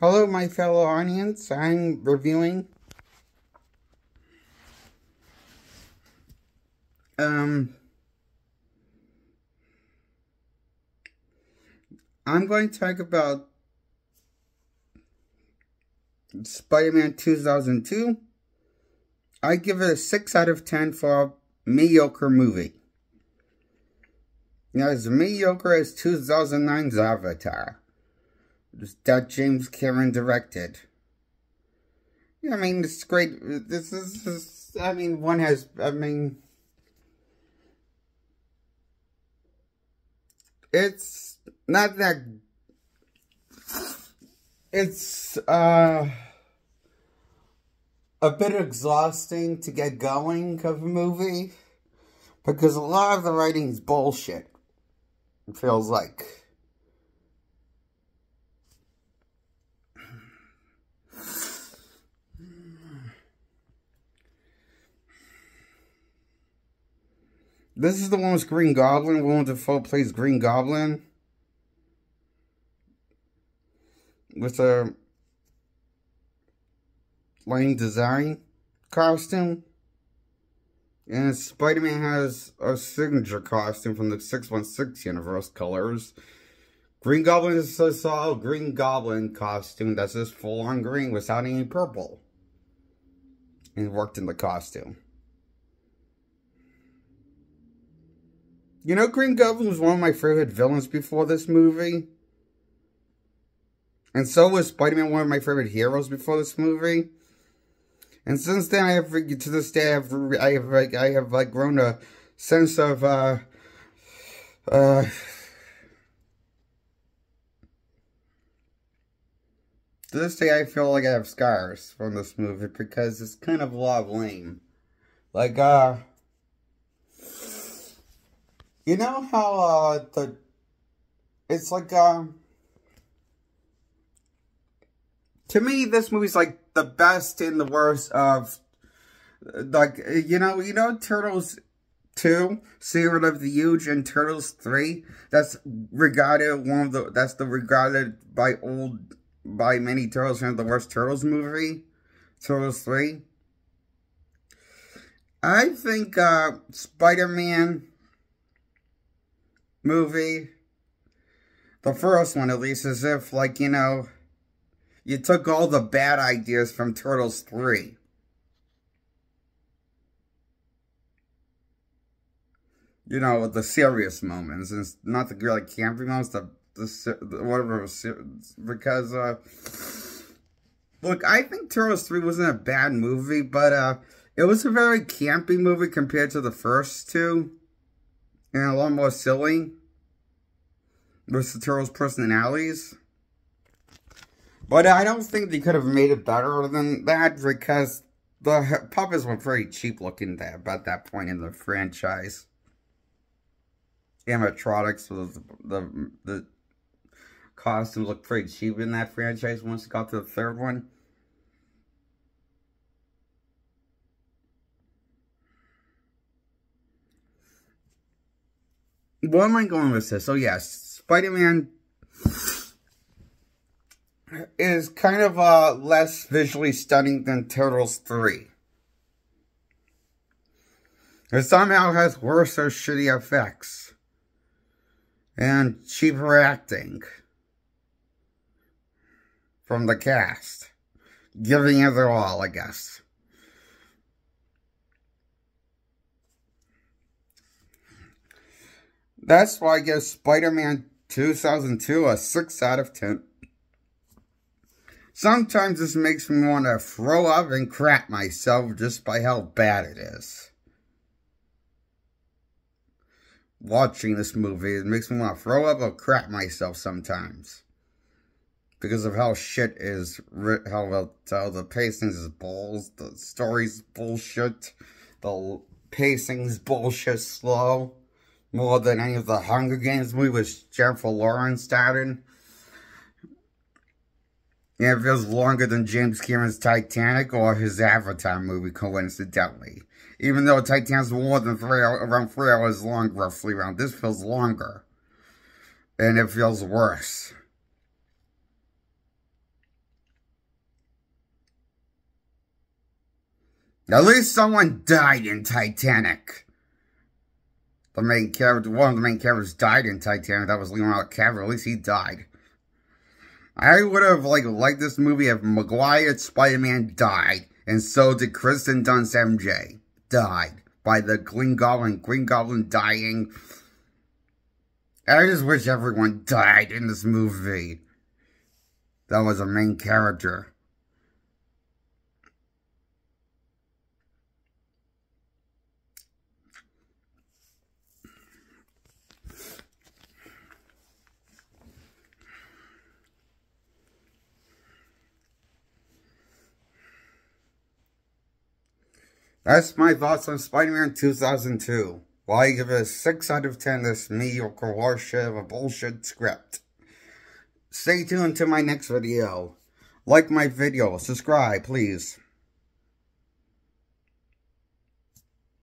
Hello, my fellow audience. I'm reviewing I'm going to talk about Spider-Man 2002. I give it a 6 out of 10 for a mediocre movie. Now, as mediocre as 2009's Avatar that James Cameron directed. Yeah, I mean, it's great. This is one has, it's not that, it's, a bit exhausting to get going of a movie, because a lot of the writing's bullshit, it feels like. This is the one with Green Goblin. Willem Dafoe plays Green Goblin with a lame design costume. And Spider-Man has a signature costume from the 616 universe colors. Green Goblin is a solid Green Goblin costume that's just full-on green without any purple. And worked in the costume. You know, Green Goblin was one of my favorite villains before this movie. And so was Spider-Man one of my favorite heroes before this movie. And since then, to this day, I have grown a sense of, to this day, I feel like I have scars from this movie because it's kind of a lot of lame. Like, you know how, it's like, to me, this movie's like the best and the worst of, like, you know, Turtles 2, Secret of the Huge, and Turtles 3, that's regarded by many Turtles fans, the worst Turtles movie, Turtles 3. I think, Spider-Man movie, the first one at least, as if, like, you know, you took all the bad ideas from Turtles 3. You know, the serious moments, and not the really campy moments, whatever, because, look, I think Turtles 3 wasn't a bad movie, but, it was a very campy movie compared to the first two. And a lot more silly with the Turtles' personalities. But I don't think they could have made it better than that because the puppets were very cheap looking there about that point in the franchise. Animatronics, the costumes looked pretty cheap in that franchise once it got to the third one. Where am I going with this? Oh, yes. Spider-Man is kind of less visually stunning than Turtles 3. It somehow has worse or shitty effects. And cheaper acting from the cast. Giving it their all, I guess. That's why I give Spider-Man 2002 a 6 out of 10. Sometimes this makes me want to throw up and crap myself just by how bad it is. Watching this movie, it makes me want to throw up or crap myself sometimes. Because of how shit is, how the pacing is balls, the story's bullshit, the pacing's bullshit slow. More than any of the Hunger Games movie with Jennifer Lawrence started. And it feels longer than James Cameron's Titanic or his Avatar movie, coincidentally. Even though Titanic's more than around 3 hours long, roughly around. This feels longer. And it feels worse. At least someone died in Titanic. The main character, one of the main characters died in Titanic. That was Leonardo DiCaprio. At least he died. I would have liked this movie if Maguire Spider-Man died, and so did Kristen Dunst MJ. Died by the Green Goblin. Green Goblin dying. I just wish everyone died in this movie. That was a main character. That's my thoughts on Spider-Man 2002. Why I give it a 6 out of 10, this mediocre horseshit of a bullshit script. Stay tuned to my next video. Like my video, subscribe, please.